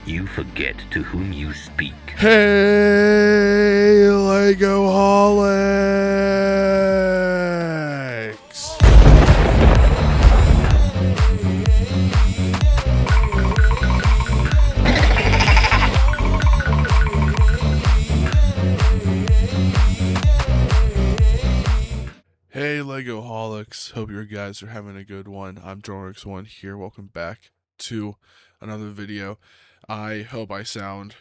You forget to whom you speak. Hey, Legoholics! Hey, Legoholics! Hope you guys are having a good one. I'm Jorix1 here. Welcome back to another video. I hope I sound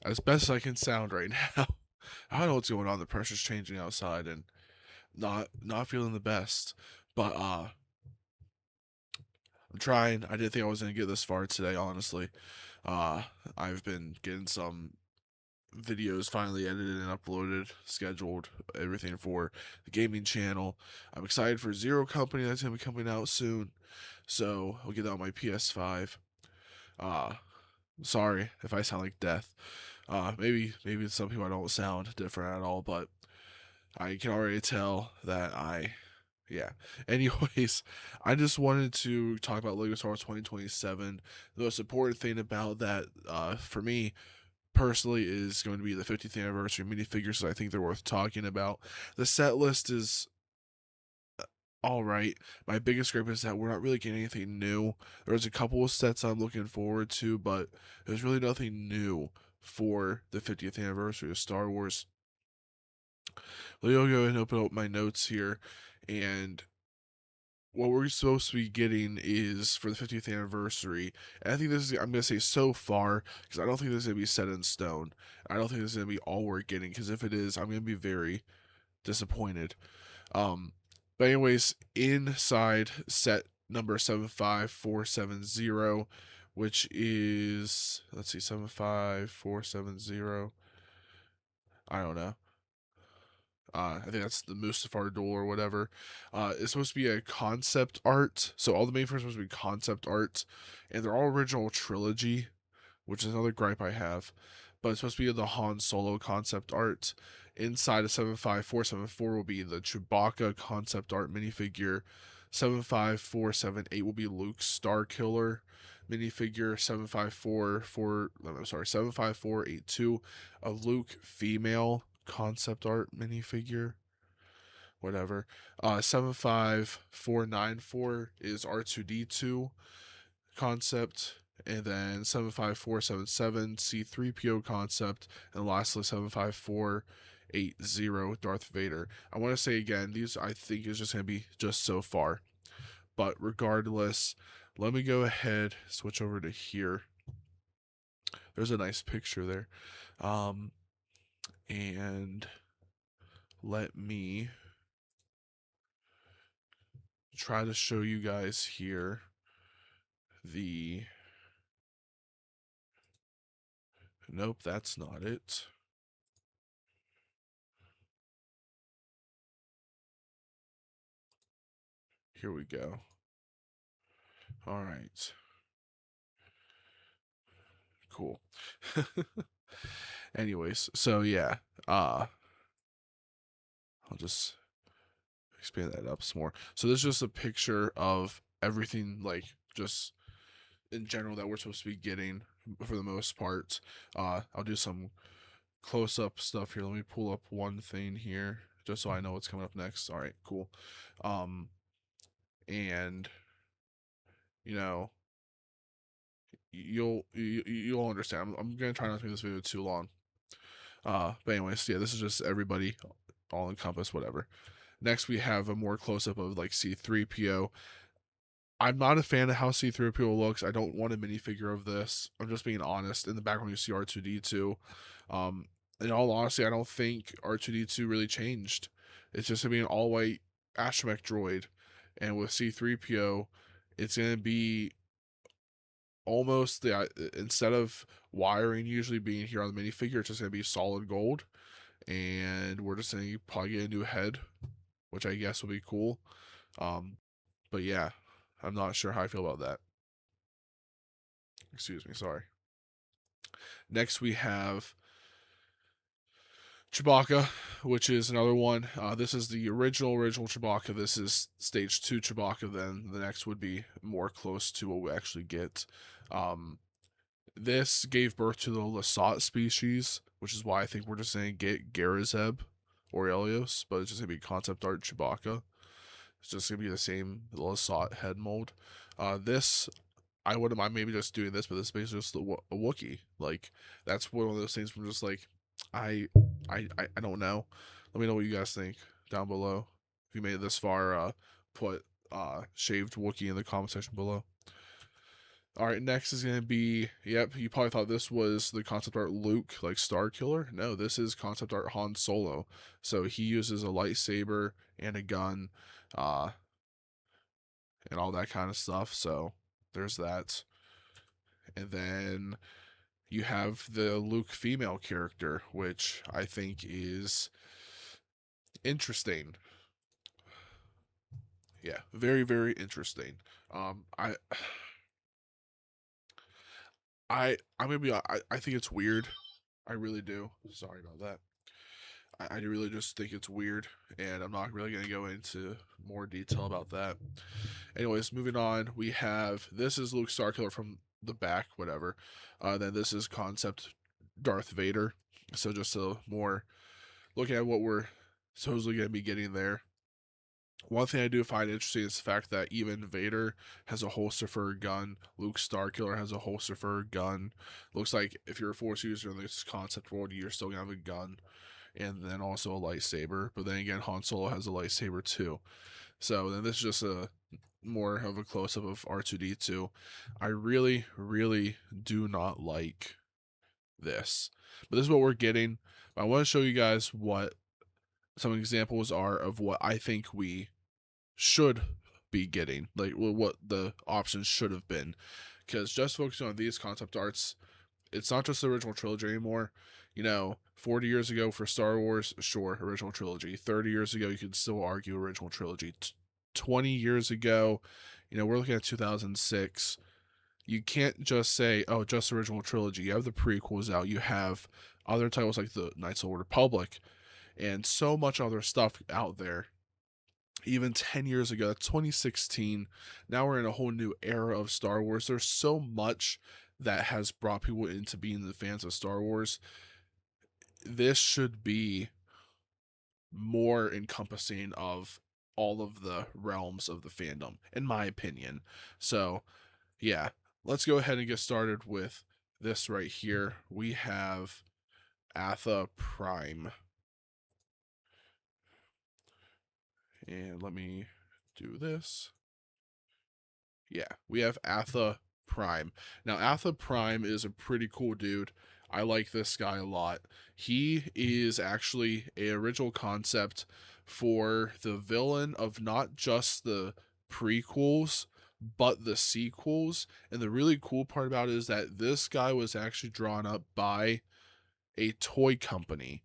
as best as I can sound right now. I don't know what's going on. The pressure's changing outside and not feeling the best. But I'm trying. I didn't think I was gonna get this far today, honestly. I've been getting some videos finally edited and uploaded, scheduled, everything for the gaming channel. I'm excited for Zero Company that's gonna be coming out soon. So I'll get that on my PS5. Uh Sorry if I sound like death. Maybe some people I don't sound different at all, but I can already tell that yeah. Anyways, I just wanted to talk about Lego Star Wars 2027. The most important thing about that, for me personally, is going to be the 50th anniversary minifigures. So I think they're worth talking about. The set list is all right. My biggest gripe is that we're not really getting anything new. There's a couple of sets I'm looking forward to, but there's really nothing new for the 50th anniversary of Star Wars. Let me go ahead and open up my notes here, and what we're supposed to be getting is for the 50th anniversary. And I think this is, I'm going to say so far, because I don't think this is going to be set in stone. I don't think this is going to be all we're getting, because if it is, I'm going to be very disappointed. But anyways, inside set number 75470, which is, let's see, 75470. I don't know. I think that's the Mustafar duel or whatever. It's supposed to be a concept art. So all the main firms are supposed to be concept art. And they're all original trilogy, which is another gripe I have. But it's supposed to be the Han Solo concept art. Inside of 75474 will be the Chewbacca concept art minifigure. 75478 will be Luke Starkiller minifigure. 75482, a Luke female concept art minifigure. Whatever. 75494 is R2D2 concept, and then 75477 C3PO concept, and lastly 75480 Darth Vader. I want to say again, these I think is just going to be just so far. But regardless, let me go ahead, switch over to here. There's a nice picture there. And let me try to show you guys here the, nope, that's not it. Here we go. All right. Cool. Anyways, so yeah, I'll just expand that up some more. So this is just a picture of everything, like just in general, that we're supposed to be getting for the most part. I'll do some close-up stuff here. Let me pull up one thing here just so I know what's coming up next. All right, cool. And you know, you'll understand. I'm gonna try not to make this video too long. But anyways, yeah, this is just everybody, all encompass, whatever. Next, we have a more close up of like C3PO. I'm not a fan of how C3PO looks. I don't want a minifigure of this. I'm just being honest. In the background, you see R2D2. In all honesty, I don't think R2D2 really changed. It's just gonna be an all white astromech droid, and with C3PO, it's gonna be almost the instead of wiring usually being here on the minifigure, it's just gonna be solid gold, and we're just gonna probably get a new head, which I guess will be cool. But yeah, I'm not sure how I feel about that. Excuse me, sorry. Next we have Chewbacca, which is another one. This is the original Chewbacca. This is stage 2 Chewbacca. Then the next would be more close to what we actually get. This gave birth to the Lasat species, which is why I think we're just saying Garazeb Aurelios, but it's just gonna be concept art Chewbacca. It's just gonna be the same Lasat head mold. This I wouldn't mind maybe just doing this, but this is basically just a Wookiee. Like that's one of those things where I'm just like, I, I don't know. Let me know what you guys think down below. If you made it this far, put shaved Wookiee in the comment section below. All right, next is gonna be, yep, you probably thought this was the concept art Luke, like Star Killer. No, this is concept art Han Solo. So he uses a lightsaber and a gun, uh, and all that kind of stuff. So there's that. And then you have the Luke female character, which I think is interesting. Yeah, very, very interesting. I I'm gonna be I think it's weird. I really do. Sorry about that. I really just think it's weird, and I'm not really gonna go into more detail about that. Anyways, moving on, we have this is Luke Starkiller from the back, whatever. Then this is concept Darth Vader. So just a more looking at what we're supposedly gonna be getting there. One thing I do find interesting is the fact that even Vader has a holster for a gun. Luke Starkiller has a holster for a gun. Looks like if you're a Force user in this concept world, you're still gonna have a gun, and then also a lightsaber. But then again, Han Solo has a lightsaber too. So then this is just a more of a close up of R2D2. I really, really do not like this, but this is what we're getting. I want to show you guys what some examples are of what I think we should be getting, like what the options should have been. Because just focusing on these concept arts, it's not just the original trilogy anymore. 40 years ago for Star Wars, sure, original trilogy. 30 years ago, you could still argue original trilogy. 20 years ago, we're looking at 2006. You can't just say, oh, just original trilogy. You have the prequels out. You have other titles like the Knights of the Old Republic and so much other stuff out there. Even 10 years ago, that's 2016. Now we're in a whole new era of Star Wars. There's so much that has brought people into being the fans of Star Wars. This should be more encompassing of all of the realms of the fandom, in my opinion. So, yeah, let's go ahead and get started with this right here. We have Atha Prime. And let me do this. Yeah, we have Atha Prime. Now, Atha Prime is a pretty cool dude. I like this guy a lot. He is actually a original concept for the villain of not just the prequels, but the sequels. And the really cool part about it is that this guy was actually drawn up by a toy company.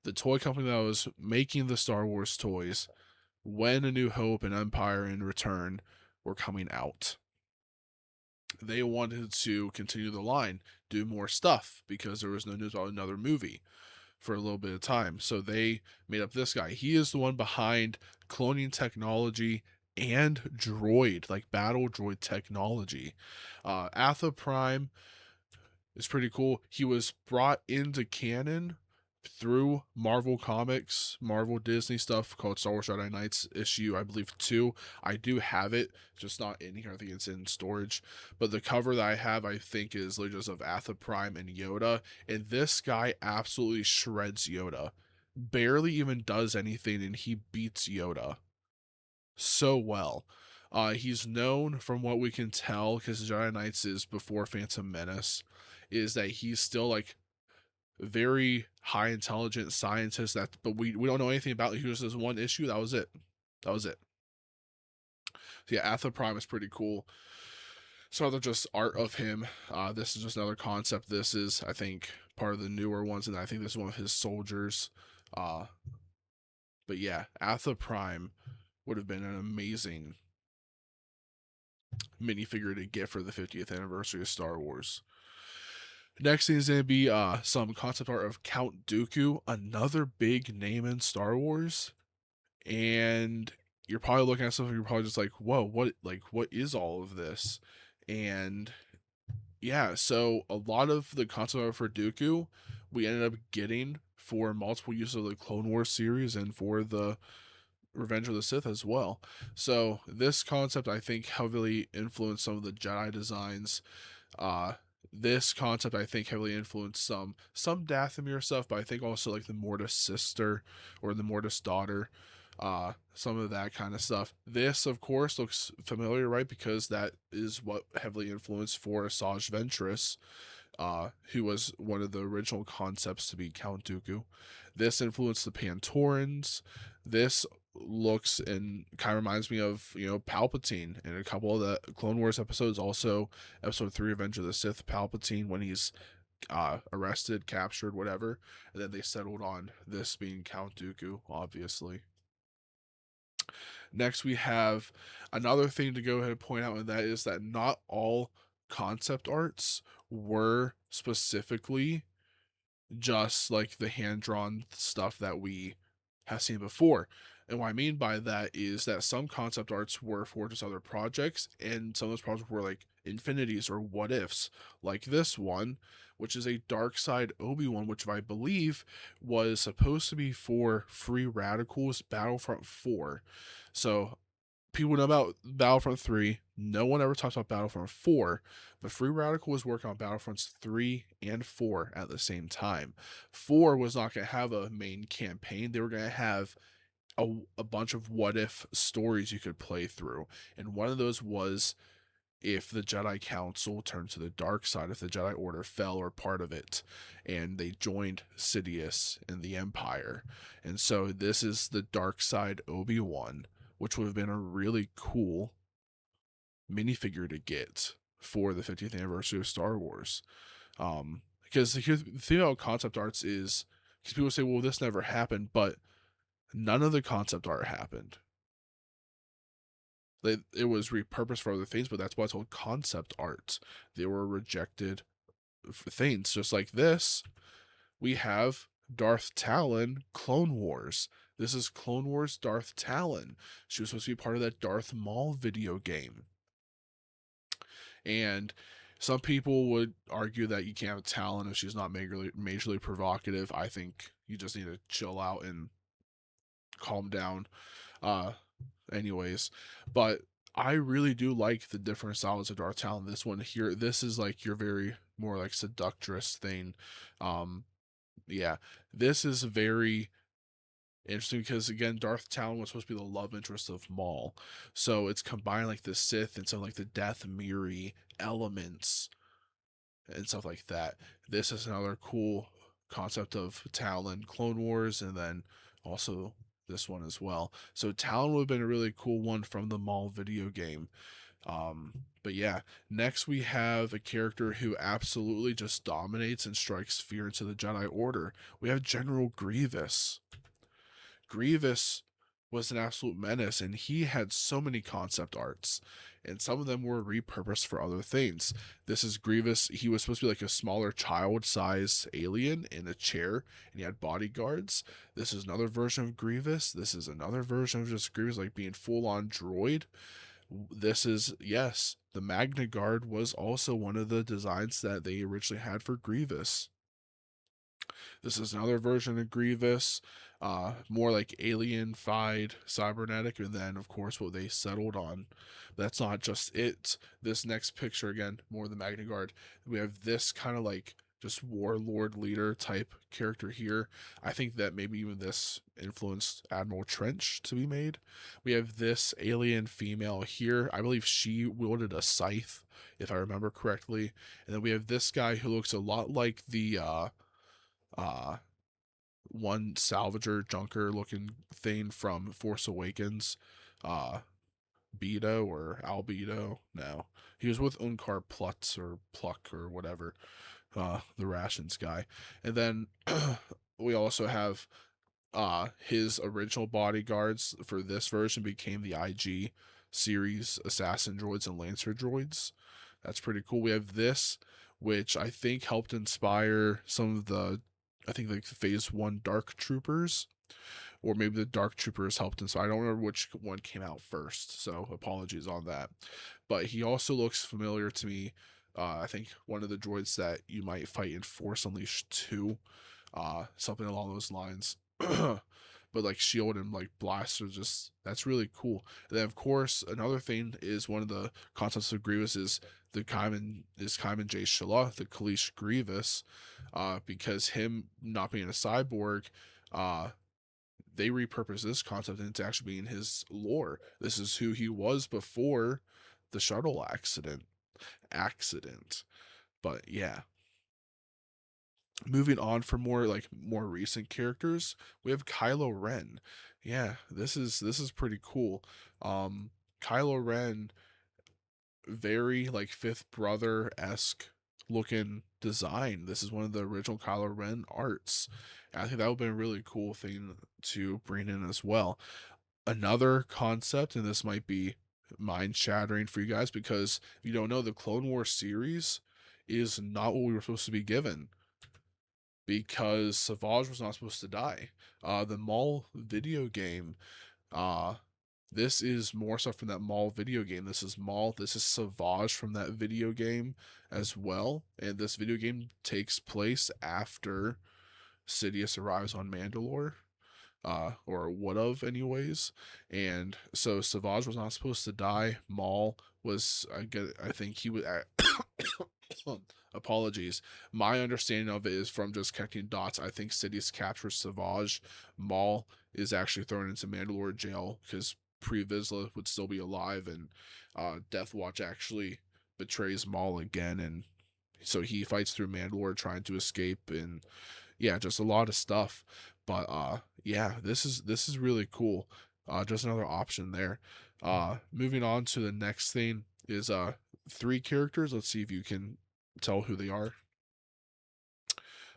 The toy company that was making the Star Wars toys when A New Hope and Empire and Return were coming out. They wanted to continue the line, do more stuff, because there was no news about another movie for a little bit of time. So they made up this guy. He is the one behind cloning technology and droid, like battle droid technology. Atha Prime is pretty cool. He was brought into canon through Marvel Comics, Marvel Disney stuff called Star Wars Jedi Knights issue, I believe 2. I do have it, just not in here. I think it's in storage. But the cover that I have, I think, is Legends of Atha Prime and Yoda. And this guy absolutely shreds Yoda. Barely even does anything, and he beats Yoda so well. He's known, from what we can tell, because Jedi Knights is before Phantom Menace, is that he's still like very high intelligent scientist but we don't know anything about. He was this one issue. That was it. So yeah, Atha Prime is pretty cool. Some other just art of him. This is just another concept. This is, I think, part of the newer ones, and I think this is one of his soldiers. But yeah, Atha Prime would have been an amazing minifigure to get for the 50th anniversary of Star Wars. Next thing is going to be some concept art of Count Dooku, another big name in Star Wars. And you're probably looking at something, you're probably just like, whoa, what is all of this? And Yeah, so a lot of the concept art for Dooku we ended up getting for multiple uses of the Clone Wars series and for the Revenge of the Sith as well. So this concept I think heavily influenced some of the Jedi designs. Uh this concept I think heavily influenced some Dathomir stuff, but I think also like the Mortis sister or the Mortis daughter, some of that kind of stuff. This of course looks familiar, right? Because that is what heavily influenced for Asajj Ventress, who was one of the original concepts to be Count Dooku. This influenced the Pantorans. This looks and kind of reminds me of, Palpatine in a couple of the Clone Wars episodes. Also, episode 3, Revenge of the Sith, Palpatine, when he's arrested, captured, whatever. And then they settled on this being Count Dooku, obviously. Next, we have another thing to go ahead and point out, and that is that not all concept arts were specifically just like the hand-drawn stuff that we have seen before. And what I mean by that is that some concept arts were for just other projects, and some of those projects were like infinities or what ifs, like this one, which is a Dark Side Obi-Wan, which I believe was supposed to be for Free Radicals Battlefront 4. So people know about Battlefront 3. No one ever talks about Battlefront 4, but Free Radical was working on Battlefronts 3 and 4 at the same time. 4 was not going to have a main campaign. They were going to have a bunch of what if stories you could play through. And one of those was if the Jedi Council turned to the dark side, if the Jedi Order fell or part of it, and they joined Sidious and the Empire. And so this is the Dark Side Obi-Wan, which would have been a really cool minifigure to get for the 50th anniversary of Star Wars. Because the thing about concept arts is, because people say, well, this never happened, but none of the concept art happened. It was repurposed for other things, but that's why it's called concept art. They were rejected for things. Just like this, we have Darth Talon Clone Wars. This is Clone Wars Darth Talon. She was supposed to be part of that Darth Maul video game. And some people would argue that you can't have Talon if she's not majorly provocative. I think you just need to chill out and calm down. Anyways, but I really do like the different styles of Darth Talon. This one here, this is like your very more like seductress thing. Yeah, this is very interesting because again, Darth Talon was supposed to be the love interest of Maul, so it's combined like the Sith and some like the Dathomiri elements and stuff like that. This is another cool concept of Talon Clone Wars, and then also this one as well. So Talon would have been a really cool one from the Maul video game. But yeah, next we have a character who absolutely just dominates and strikes fear into the Jedi Order. We have General Grievous. Grievous was an absolute menace, and he had so many concept arts, and some of them were repurposed for other things. This is Grievous. He was supposed to be like a smaller child-sized alien in a chair, and he had bodyguards. This is another version of Grievous. This is another version of just Grievous, like being full-on droid. This is, yes, the Magna Guard was also one of the designs that they originally had for Grievous. This is another version of Grievous, more like alien-fied cybernetic, and then of course what they settled on. That's not just it. This next picture, again, more the Magna Guard. We have this kind of like just warlord leader type character here. I think that maybe even this influenced Admiral Trench to be made. We have this alien female here. I believe she wielded a scythe, if I remember correctly. And then we have this guy who looks a lot like the one salvager junker looking thing from Force Awakens, Beto or Albedo. No, he was with Unkar Plutz or Pluck or whatever, the rations guy. And then we also have his original bodyguards for this version became the IG series assassin droids and lancer droids. That's pretty cool. We have this, which I think helped inspire some of the, I think like phase 1 Dark Troopers, or maybe the Dark Troopers helped inspire. I don't remember which one came out first, so apologies on that. But he also looks familiar to me I think one of the droids that you might fight in Force Unleashed 2, something along those lines. But like shield and like blaster, just that's really cool. And then of course another thing is one of the concepts of Grievous is Kaiman J. Shala, the Kalish Grievous, because him not being a cyborg, uh, they repurpose this concept into actually being his lore. This is who he was before the shuttle accident. But yeah, moving on for more recent characters, we have Kylo Ren. Yeah, this is pretty cool. Um, Kylo Ren, very like Fifth Brother esque looking design. This is one of the original Kylo Ren arts. And I think that would be a really cool thing to bring in as well. Another concept, and this might be mind shattering for you guys because if you don't know, the Clone Wars series is not what we were supposed to be given because Savage was not supposed to die. The Maul video game, uh, this is more stuff from that Maul video game. This is Maul, this is Savage from that video game as well. And this video game takes place after Sidious arrives on Mandalore. Or would have anyways. And so Savage was not supposed to die. Maul was, I think he was apologies. My understanding of it is from just connecting dots. I think Sidious captures Savage. Maul is actually thrown into Mandalore jail because Pre Vizsla would still be alive, and Death Watch actually betrays Maul again, and so he fights through Mandalore trying to escape, and yeah, just a lot of stuff. But yeah, this is really cool. Just another option there. Moving on to the next thing is three characters. Let's see if you can tell who they are.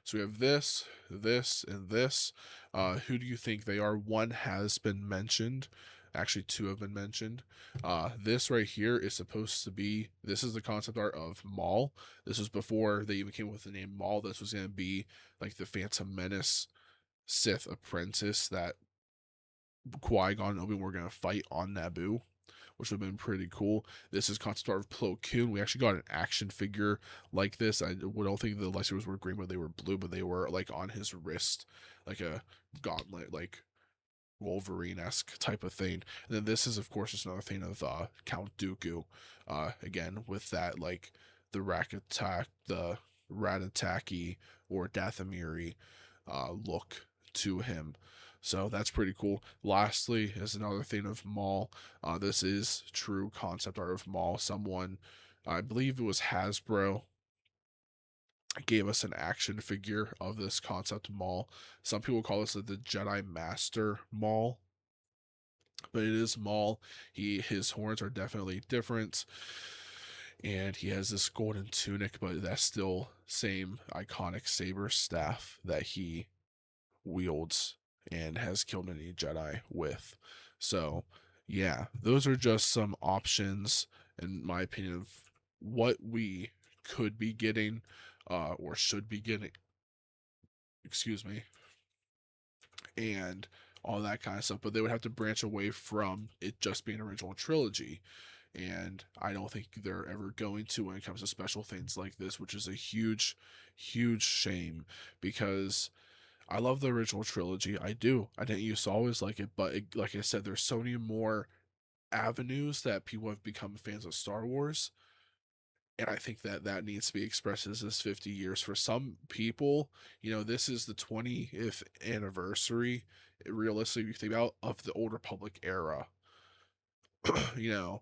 So we have this, and this. Who do you think they are? One has been mentioned. Actually, two have been mentioned. This right here is supposed to be, this is the concept art of Maul. This was before they even came up with the name Maul. This was going to be like the Phantom Menace Sith apprentice that Qui-Gon and Obi-Wan were going to fight on Naboo, which would have been pretty cool. This is concept art of Plo Koon. We actually got an action figure like this. I don't think the lightsabers were green, but they were blue, but they were like on his wrist, like a gauntlet, like Wolverine-esque type of thing. And then this is, of course, just another thing of Count Dooku. Again, with that, like, the Ratataki or Dathomiri look to him. So that's pretty cool. Lastly, is another thing of Maul. This is true concept art of Maul. Someone, I believe it was Hasbro, gave us an action figure of this concept Maul. Some people call this the Jedi Master Maul, but it is Maul. His horns are definitely different, and he has this golden tunic, but that's still same iconic saber staff that he wields and has killed many Jedi with. So yeah, those are just some options, in my opinion, of what we could be getting, or should be getting. Excuse me, and all that kind of stuff. But they would have to branch away from it just being original trilogy. And I don't think they're ever going to when it comes to special things like this, which is a huge, huge shame because I love the original trilogy. I do. I didn't used to always like it, but like I said, there's so many more avenues that people have become fans of Star Wars. And I think that that needs to be expressed as this 50 years. For some people, this is the 20th anniversary, realistically, if you think about, of the Old Republic era. you know,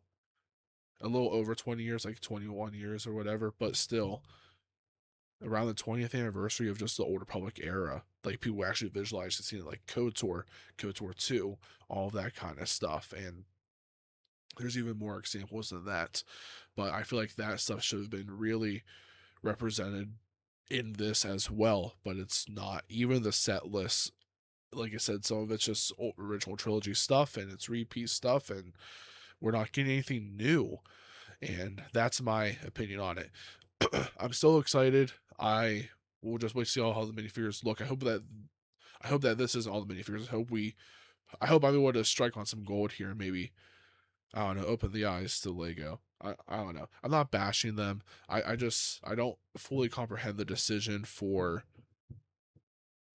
a little over 20 years, like 21 years or whatever, but still around the 20th anniversary of just the Old Republic era. Like people actually visualize and seeing it like KOTOR, KOTOR 2, all of that kind of stuff. And there's even more examples than that. But I feel like that stuff should have been really represented in this as well. But it's not. Even the set list, like I said, some of it's just original trilogy stuff and it's repeat stuff, and we're not getting anything new. And that's my opinion on it. I'm still excited. I will just wait to see how the minifigures look. I hope that this isn't all the minifigures. I hope I'm able to strike on some gold here and maybe, I don't know, open the eyes to Lego. I don't know. I'm not bashing them. I don't fully comprehend the decision for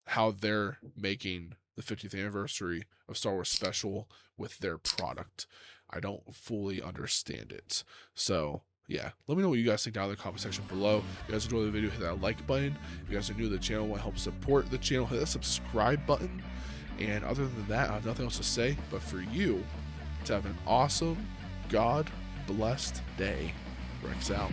how they're making the 50th anniversary of Star Wars special with their product. I don't fully understand it. So yeah, let me know what you guys think down in the comment section below. If you guys enjoyed the video, hit that like button. If you guys are new to the channel and want to help support the channel, hit that subscribe button. And other than that, I have nothing else to say, but for you to have an awesome, God blessed day. Rex out.